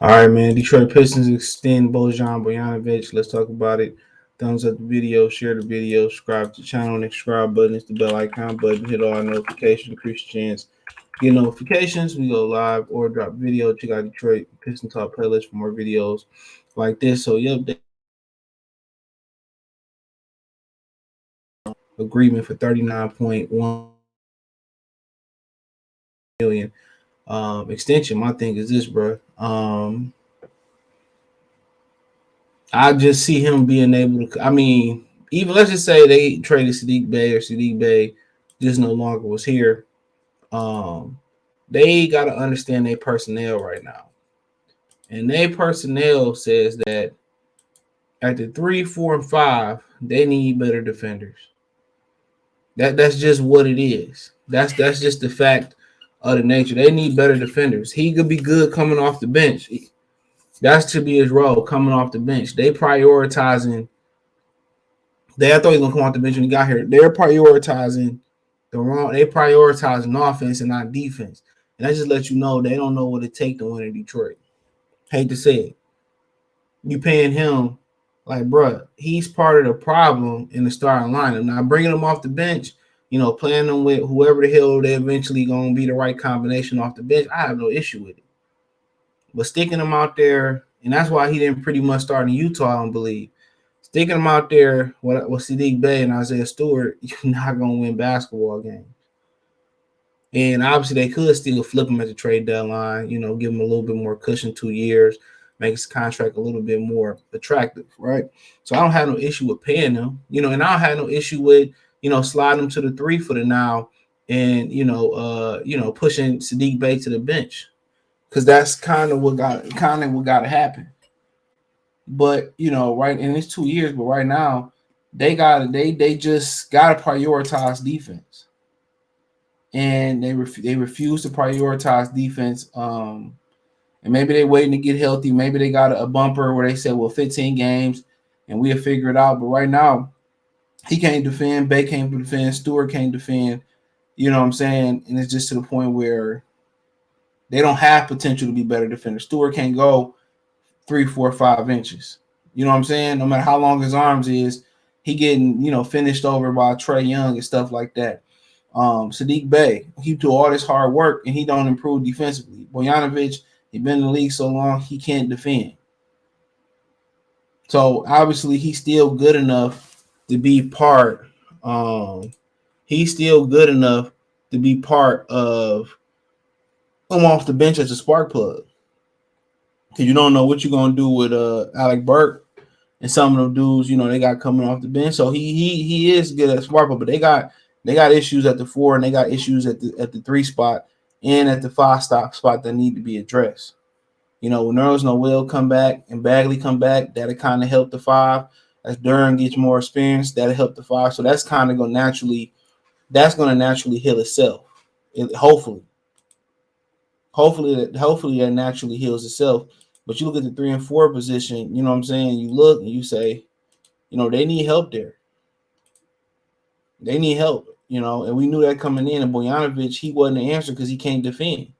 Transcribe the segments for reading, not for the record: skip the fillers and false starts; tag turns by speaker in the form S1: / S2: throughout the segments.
S1: All right, man. Detroit Pistons extend Bogdanovic. Let's talk about it. Thumbs up the video, share the video, subscribe to the channel. Next subscribe button is the bell icon button. Hit all notifications, increase your chance. Get notifications. We go live or drop video. Check out Detroit Piston Talk playlist for more videos like this. So, agreement for 39.1 million extension. My thing is this, bro. I just see him being able to. I mean, even let's just say they traded Sadiq Bey or Sadiq Bey just no longer was here. Um, they got to understand their personnel right now, and their personnel says that at the 3, 4, and 5, they need better defenders. That's just what it is. That's just the fact of the nature. They need better defenders. He could be good coming off the bench. That's to be his role, coming off the bench. They prioritizing. I thought he was gonna come off the bench when he got here. They're prioritizing the wrong. They prioritizing offense and not defense. And that just lets you know they don't know what it takes to win in Detroit. Hate to say it. You paying him like, bruh, he's part of the problem in the starting lineup. Now bringing him off the bench, playing them with whoever the hell they eventually gonna be the right combination off the bench. I have no issue with it. But sticking him out there, and that's why he didn't pretty much start in Utah, I don't believe. Sticking them out there with Sadiq Bey and Isaiah Stewart, you're not going to win basketball games. And obviously, they could still flip him at the trade deadline, give him a little bit more cushion, 2 years, make his contract a little bit more attractive, right? So I don't have no issue with paying him, and I don't have no issue with, sliding him to the 3 for the now and, pushing Sadiq Bey to the bench because that's kind of what got to happen. But right, and it's 2 years, but right now they just gotta prioritize defense, and they refuse to prioritize defense. And maybe they're waiting to get healthy. Maybe they got a bumper where they said, well, 15 games, and we'll figure it out. But right now, he can't defend. Bay can't defend. Stewart can't defend. You know what I'm saying? And it's just to the point where they don't have potential to be better defenders. Stewart can't go 3, 4, 5 inches. You know what I'm saying? No matter how long his arms is, he getting, finished over by Trae Young and stuff like that. Sadiq Bey, he do all this hard work and he don't improve defensively. Bogdanovic, he been in the league so long, he can't defend. So obviously he's still good enough to be part. He's still good enough to be part of come off the bench as a spark plug. Because you don't know what you're gonna do with Alec Burke and some of them dudes, they got coming off the bench. So he is good at spark plug, but they got issues at the 4 and they got issues at the 3 spot and at the 5 spot that need to be addressed. When Nerlens Noel come back and Bagley come back, that'll kind of help the 5. As Duran gets more experience, that'll help the 5. So that's kind of gonna naturally heal itself. Hopefully that naturally heals itself. But you look at the 3 and 4 position, you know what I'm saying? You look and you say, they need help there. They need help, and we knew that coming in. And Bogdanovic, he wasn't the answer because he can't defend.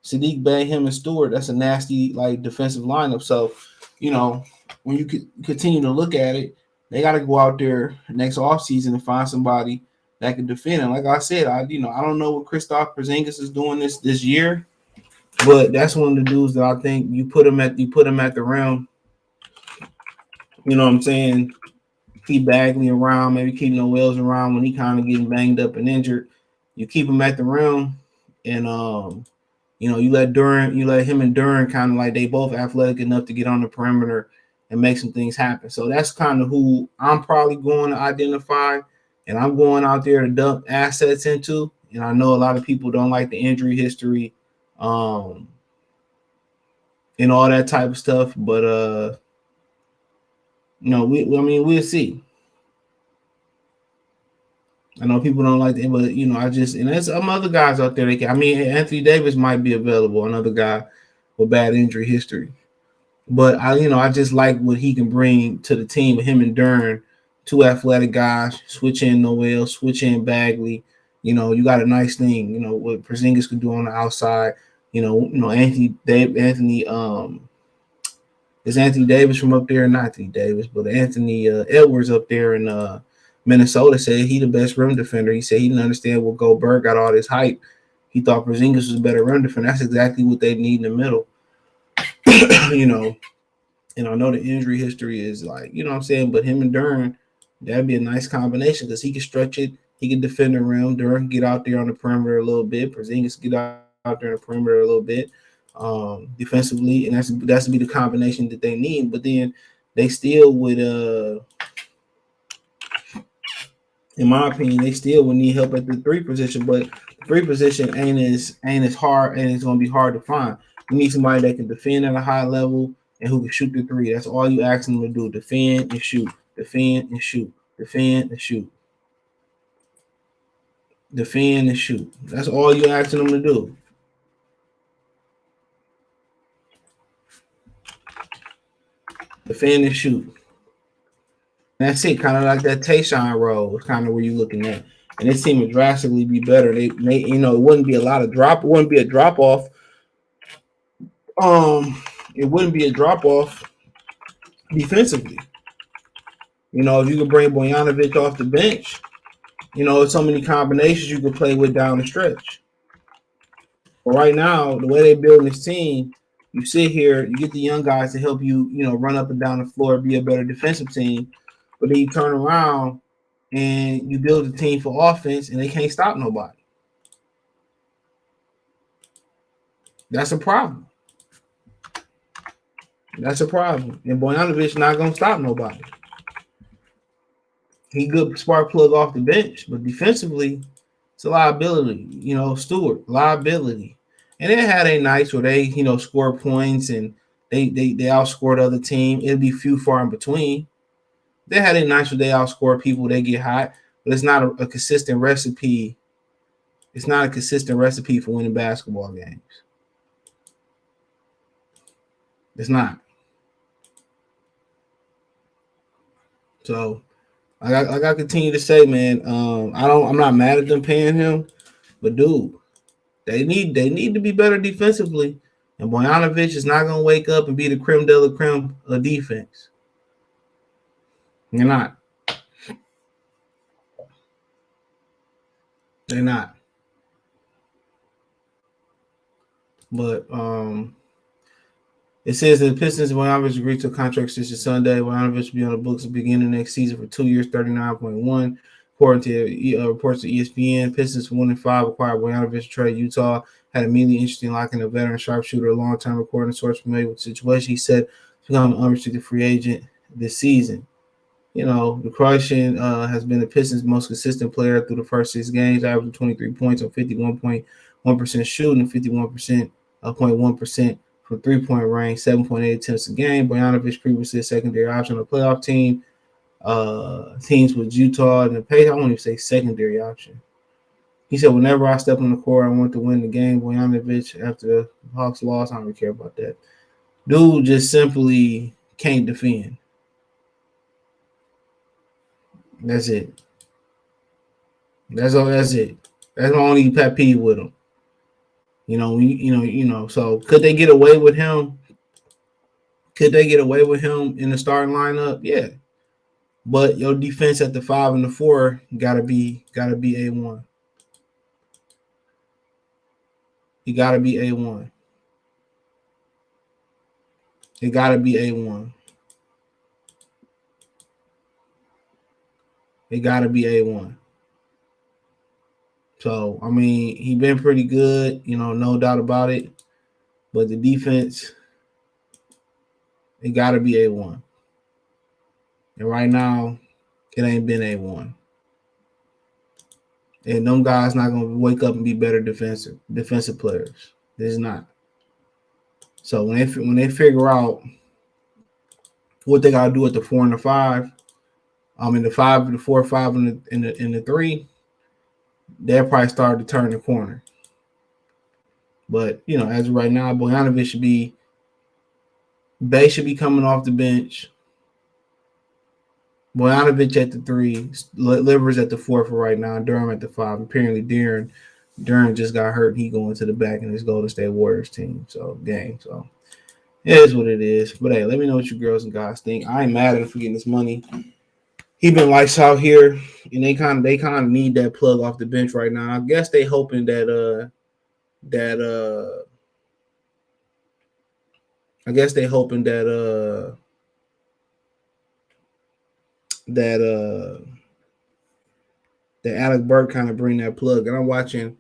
S1: Sadiq Bey, him, and Stewart, that's a nasty, defensive lineup. So, when you continue to look at it, they got to go out there next offseason and find somebody that can defend. And like I said, I don't know what Kristaps Porzingis is doing this year, but that's one of the dudes that I think you put him at the rim. You know what I'm saying? Keep Bagley around, maybe keep Noel's around when he kind of getting banged up and injured. You keep him at the rim, and you let him and Duran kind of like they both athletic enough to get on the perimeter and make some things happen. So that's kind of who I'm probably going to identify, and I'm going out there to dump assets into. And I know a lot of people don't like the injury history, and all that type of stuff, but we'll see. I know people don't like that, but and there's some other guys out there. Anthony Davis might be available, another guy with bad injury history. But I just like what he can bring to the team. Him and Duran, 2 athletic guys. Switch in Noel, switch in Bagley. You got a nice thing. What Porzingis could do on the outside. Anthony. Is Anthony Davis from up there? Not Anthony Davis, but Anthony Edwards up there in Minnesota said he the best rim defender. He said he didn't understand what Goldberg got all this hype. He thought Porzingis was a better rim defender. That's exactly what they need in the middle. you know, and I know the injury history is like, what I'm saying, but him and Duran, that'd be a nice combination because he can stretch it. He can defend the rim. Duran can get out there on the perimeter a little bit. Porzingis get out there on the perimeter a little bit defensively, and that's to be the combination that they need. But then they still would, in my opinion, they still would need help at the three position. But the three position ain't as hard, and it's gonna be hard to find. You need somebody that can defend at a high level and who can shoot the three. That's all you ask them to do: defend and shoot, defend and shoot, defend and shoot, defend and shoot. That's all you asking them to do. Defend and shoot. And that's it, kind of like that Tayshaun role is kind of where you're looking at. And this team would drastically be better. They it wouldn't be a lot of drop. It wouldn't be a drop off. It wouldn't be a drop off defensively. If you could bring Bogdanovic off the bench, it's so many combinations you could play with down the stretch. But right now, the way they build this team, you sit here, you get the young guys to help you, run up and down the floor, be a better defensive team. But then you turn around and you build a team for offense, and they can't stop nobody. That's a problem. That's a problem. And Bogdanovic not going to stop nobody. He good spark plug off the bench, but defensively, it's a liability. Stewart, liability. And they had a nights where they, score points and they outscored the other team. It'll be few far in between. They had a nights where they outscore people, they get hot, but it's not a consistent recipe. It's not a consistent recipe for winning basketball games. It's not. So I got to continue to say, man, I'm not mad at them paying him, but dude, they need to be better defensively. And Bogdanovic is not gonna wake up and be the creme de la creme of defense. They're not. They're not. But it says that the Pistons Bogdanovic agreed to a contract extension Sunday. Bogdanovic will be on the books at the beginning of next season for 2 years, 39.1. According to reports to ESPN, Pistons 1-5 acquired Bogdanovic to trade Utah. Had immediately interesting locking a veteran sharpshooter, a long-time recording source familiar with the situation. He said to become an unrestricted free agent this season. The Croatian has been the Pistons' most consistent player through the first 6 games, averaging 23 points on 51.1% shooting and 51.1% from three-point range, 7.8 attempts a game. Bogdanovic previously a secondary option on the playoff team. Teams with Utah and the Pacers. I won't even say secondary option. He said, whenever I step on the court, I want to win the game. Bogdanovic, after the Hawks lost, I don't really care about that. Dude just simply can't defend. That's it. That's all. That's it. That's my only pet peeve with him. So could they get away with him? Could they get away with him in the starting lineup? Yeah. But your defense at the 5 and the 4 gotta be A1. You gotta be A1. It gotta be A1. It gotta be A1. So he been pretty good, no doubt about it. But the defense, it gotta be A1. And right now, it ain't been A1. And them guys not gonna wake up and be better defensive players. It's not. So when they figure out what they gotta do at the 4 and the 5, in the 5, the 4, 5, and the 3, they'll probably start to turn the corner. But as of right now, Bogdanovic should be coming off the bench. Bogdanovic at the 3, Livers at the 4 for right now, Durham at the 5. Apparently, Darren Duran just got hurt. He going to the back in his Golden State Warriors team. So gang. So it is what it is. But hey, let me know what you girls and guys think. I ain't mad at him for getting this money. He been lights out here, and they kind of need that plug off the bench right now. I guess they hoping that I guess they hoping that that Alec Burke kind of bring that plug. And I'm watching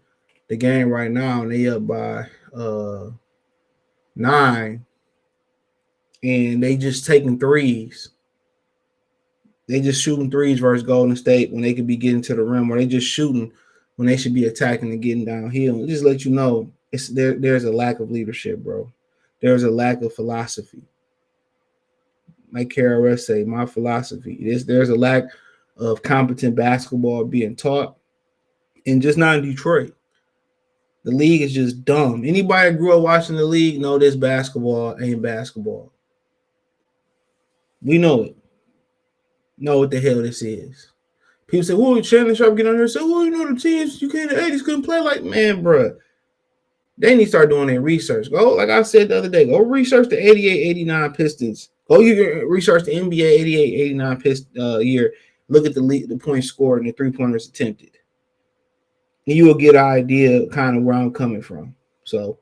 S1: the game right now, and they up by 9, and they just taking threes. They just shooting threes versus Golden State when they could be getting to the rim, or they just shooting when they should be attacking and getting downhill. It just let you know it's there. There's a lack of leadership, bro. There's a lack of philosophy. Like KRS say, my philosophy is there's a lack of competent basketball being taught, and just not in Detroit. The league is just dumb. Anybody that grew up watching the league know this basketball ain't basketball. We know it. Know what the hell this is. People say, "Whoa, Shannon Sharp get on here and say, well, you know the teams you can't the 80s couldn't play like man, bro." They need to start doing their research. Go, like I said the other day, go research the 88-89 Pistons. Go you research the NBA 88-89 year. Look at the points scored and the 3-pointers attempted. And you will get an idea kind of where I'm coming from. So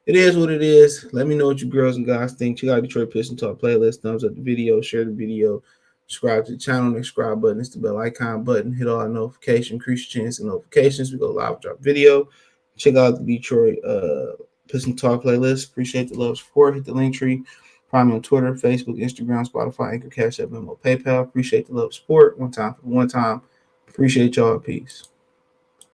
S1: it is what it is. Let me know what you girls and guys think. Check out Detroit Pistons Talk playlist. Thumbs up the video. Share the video. Subscribe to the channel. The subscribe button. It's the bell icon button. Hit all our notifications. Increase your chance of notifications. We go live, drop video. Check out the Detroit Pistons Talk playlist. Appreciate the love, support. Hit the link tree. Find me on Twitter, Facebook, Instagram, Spotify, Anchor, Cash App, Venmo, PayPal. Appreciate the love, support. One time. Appreciate y'all. Peace.